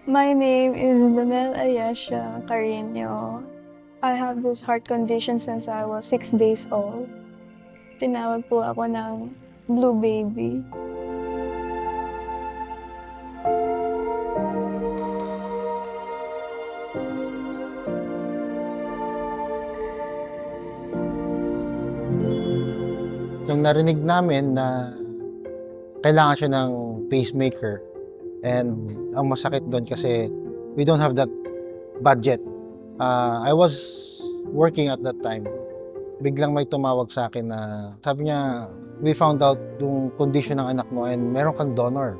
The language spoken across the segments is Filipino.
My name is Donel Ayesha Carino. I have this heart condition since I was 6 days old. Tinawag po ako ng Blue Baby. Yung narinig namin na kailangan siya ng pacemaker, and ang masakit doon kasi we don't have that budget. I was working at that time. Biglang may tumawag sa akin na sabi niya, we found out yung condition ng anak mo and meron kang donor.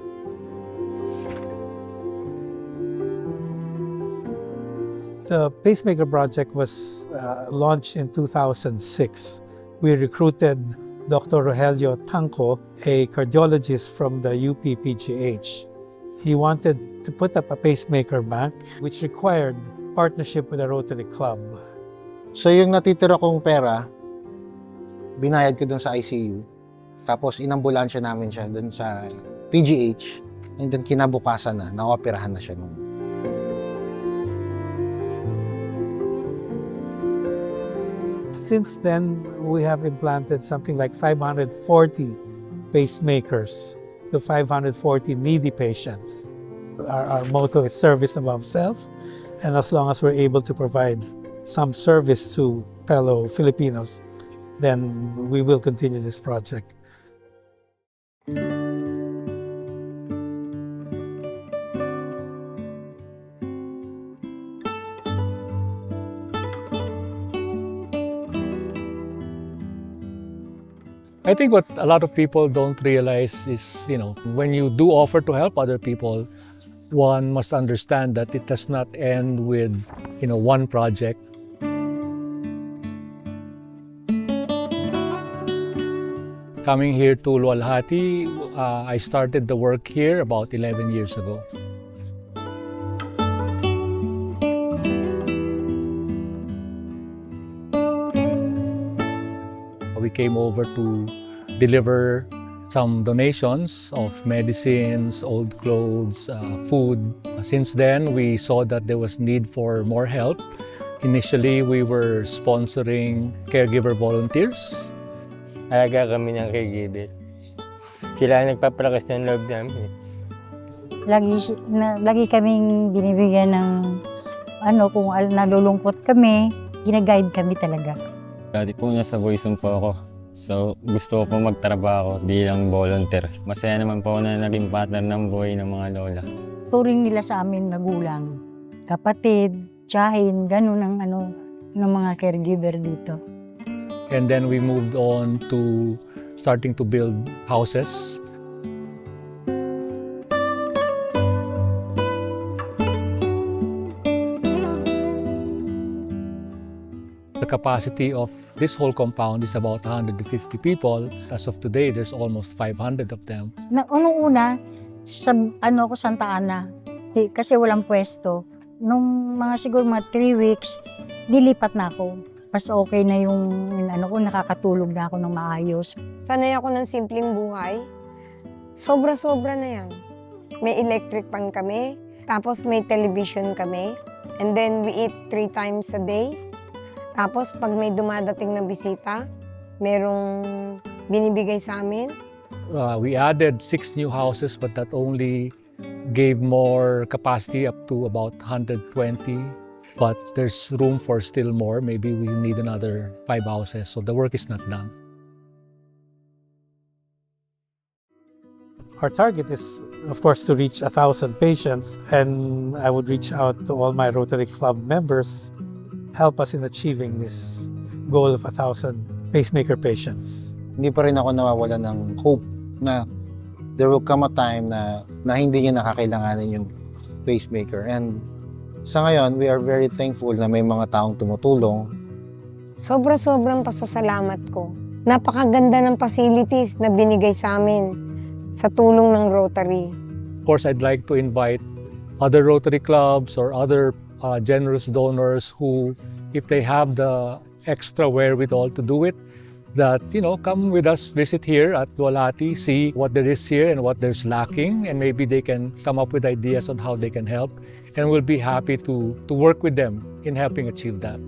The pacemaker project was launched in 2006. We recruited Dr. Rogelio Tanco, a cardiologist from the UP-PGH. He wanted to put up a pacemaker bank, which required partnership with a Rotary Club. So yung natitira kong pera, binayad ko dun sa ICU. Tapos inambulansya namin siya dun sa PGH. And then kinabukasan na, naoperahan na siya nung. Since then, we have implanted something like 540 pacemakers to 540 needy patients. Our motto is service above self, and as long as we're able to provide some service to fellow Filipinos, then we will continue this project. I think what a lot of people don't realize is, when you do offer to help other people, one must understand that it does not end with, one project. Coming here to Luwalhati, I started the work here about 11 years ago. We came over to deliver some donations of medicines, old clothes, food. Since then, we saw that there was need for more help. Initially, we were sponsoring caregiver volunteers. Alaga kami ng caregiver. Sila nagpapalakas ng loob namin. Lagi kaming binibigyan ng kung nalulungkot kami, ginaguide kami talaga. Dati po nasa Boyzone po ako. So gusto ko po magtrabaho bilang volunteer. Masaya naman po na naging partner ng buhay ng mga lola. Turing nila sa amin magulang, kapatid, tiyahin, ganun ang ng mga caregiver dito. And then we moved on to starting to build houses. The capacity of this whole compound is about 150 people. As of today, there's almost 500 of them. Unang-una, sa Santa Ana, kasi walang pwesto. Nung siguro mga 3 weeks, dilipat na ako. Mas okay na yung nakakatulog na ako ng maayos. Sanay ako ng simpleng buhay. Sobra-sobra na yan. May electric pan kami, tapos may television kami, and then we eat 3 times a day. Tapos pag may dumadating na bisita, merong binibigay sa amin. We added 6 new houses, but that only gave more capacity up to about 120. But there's room for still more. Maybe we need another 5 houses, so the work is not done. Our target is, of course, to reach 1,000 patients, and I would reach out to all my Rotary Club members, help us in achieving this goal of 1,000 pacemaker patients. Hindi pa rin ako nawawala ng hope na there will come a time na hindi niya nakakailanganin yung pacemaker. And sa ngayon, we are very thankful na may mga taong tumutulong. Sobra-sobrang pasasalamat ko. Napakaganda ng facilities na binigay sa amin sa tulong ng Rotary. Of course, I'd like to invite other Rotary clubs or other generous donors who, if they have the extra wherewithal to do it, that, come with us, visit here at Dualhati, see what there is here and what there's lacking, and maybe they can come up with ideas on how they can help. And we'll be happy to work with them in helping achieve that.